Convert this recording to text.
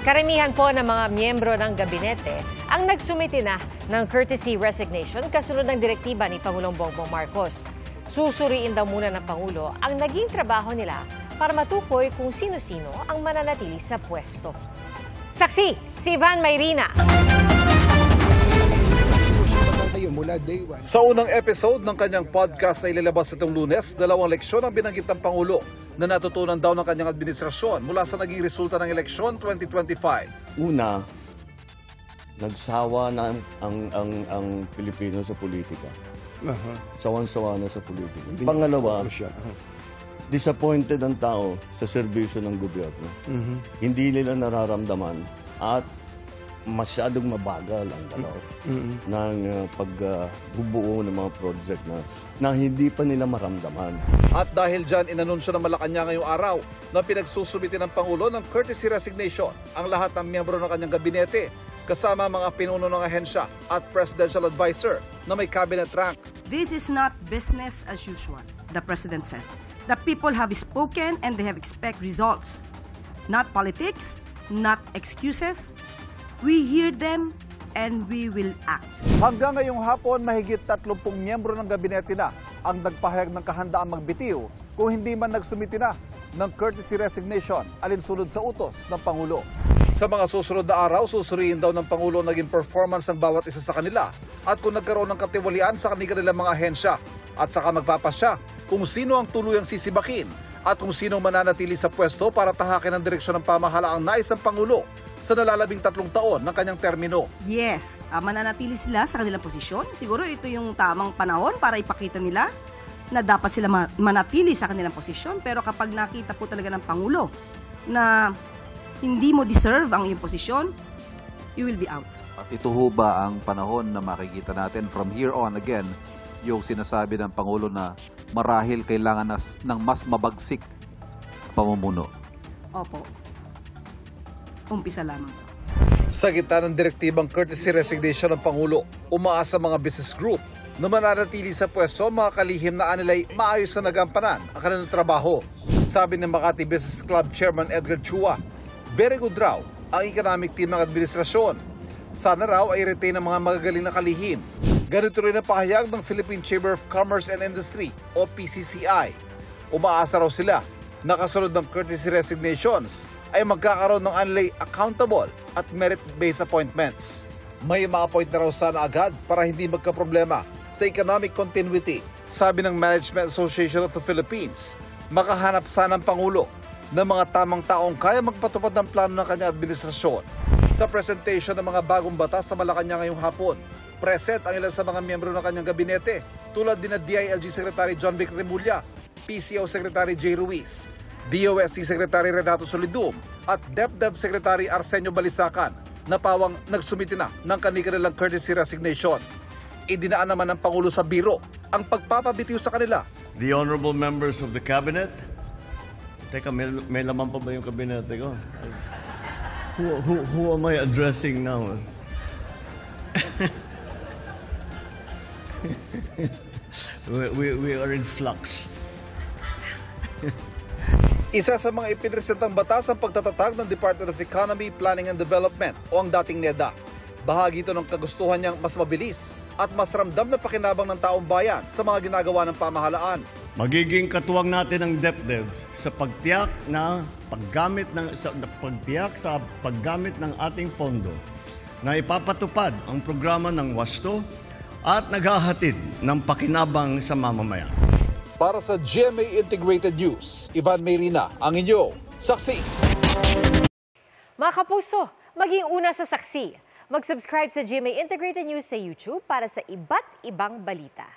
Karamihan po ng mga miyembro ng gabinete ang nagsumiti na ng courtesy resignation kasunod ng direktiba ni Pangulong Bongbong Marcos. Susuriin daw muna ng Pangulo ang naging trabaho nila para matukoy kung sino-sino ang mananatili sa pwesto. Saksi, si Ivan Mayrina. Sa unang episode ng kanyang podcast na ilalabas itong Lunes, 2 leksyon ang binanggit ng Pangulo na natutunan daw ng kanyang administrasyon mula sa naging resulta ng eleksyon 2025. Una, nagsawa na ang Pilipino sa politika. Sawan-sawa na sa politika. Pangalawa, disappointed ang tao sa serbisyo ng gobyerno. Hindi nila nararamdaman at masyadong mabagal ang galaw ng pagbubuo ng mga project na hindi pa nila maramdaman. At dahil dyan, inanunsyo ng Malacanang ngayong araw na pinagsusubiti ng Pangulo ng courtesy resignation ang lahat ng miyembro ng kanyang gabinete kasama mga pinuno ng ahensya at presidential advisor na may cabinet rank. This is not business as usual, the President said. The people have spoken and they have expect results. Not politics, not excuses. We hear them and we will act. Hanggang ngayong hapon, mahigit 30 miyembro ng gabinete na ang nagpahayag ng kahandaang magbitiw kung hindi man nagsumiti na ng courtesy resignation alinsunod sa utos ng Pangulo. Sa mga susunod na araw, susuriin daw ng Pangulo naging performance ng bawat isa sa kanila at kung nagkaroon ng katiwalian sa kanilang mga ahensya at saka magpapasya kung sino ang tuluyang sisibakin at kung sino mananatili sa pwesto para tahakin ang direksyon ng pamahalaang nais ng Pangulo sa nalalabing 3 taon ng kanyang termino. Yes, mananatili sila sa kanilang posisyon. Siguro ito yung tamang panahon para ipakita nila na dapat sila manatili sa kanilang posisyon. Pero kapag nakita po talaga ng Pangulo na hindi mo deserve ang iyong posisyon, you will be out. At ito ho ba ang panahon na makikita natin from here on again yung sinasabi ng Pangulo na marahil kailangan ng mas mabagsik pamumuno? Opo. Umpisa lamang. Sa gitna ng direktibang courtesy resignation ng Pangulo, umaasa mga business group na mananatili sa pwesto mga kalihim na anilay maayos na nagampanan ang kanilang trabaho. Sabi ng Makati Business Club Chairman Edgar Chua, very good raw ang economic team ng administrasyon. Sana raw ay retain ang mga magagaling na kalihim. Ganito rin ang pahayag ng Philippine Chamber of Commerce and Industry o PCCI. Umaasa raw sila na kasunod ng courtesy resignations ay magkakaroon ng anilay accountable at merit-based appointments. May ma-appoint na raw sana agad para hindi magkaproblema sa economic continuity. Sabi ng Management Association of the Philippines, makahanap sana ang Pangulo ng mga tamang taong kaya magpatupad ng plano ng kanyang administrasyon. Sa presentation ng mga bagong batas sa Malacanang ngayong hapon, present ang ilan sa mga miyembro ng kanyang gabinete tulad ni DILG Secretary John Vic Remulla, PCO Secretary J. Ruiz, DOST Secretary Renato Solidum at DepDev Secretary Arsenio Balisacan na pawang nagsumiti na ng kanilang courtesy resignation. Idinaan naman ng Pangulo sa biro ang pagpapabitiw sa kanila. The honorable members of the cabinet. Teka, may laman pa ba yung kabinete ko? Who am I addressing now? we are in flux. Isa sa mga ipinresentang batas ang pagtatatag ng Department of Economy, Planning and Development o ang dating NEDA. Bahagi ito ng kagustuhan niyang mas mabilis at mas ramdam na pakinabang ng taong bayan sa mga ginagawa ng pamahalaan. Magiging katuwang natin ang DepDev sa pagtiyak sa paggamit ng ating pondo na ipapatupad ang programa ng WASTO at naghahatid ng pakinabang sa mamamayan. Para sa GMA Integrated News, Ivan Mayrina, ang inyong saksi. Mga kapuso, maging una sa saksi. Mag-subscribe sa GMA Integrated News sa YouTube para sa iba't ibang balita.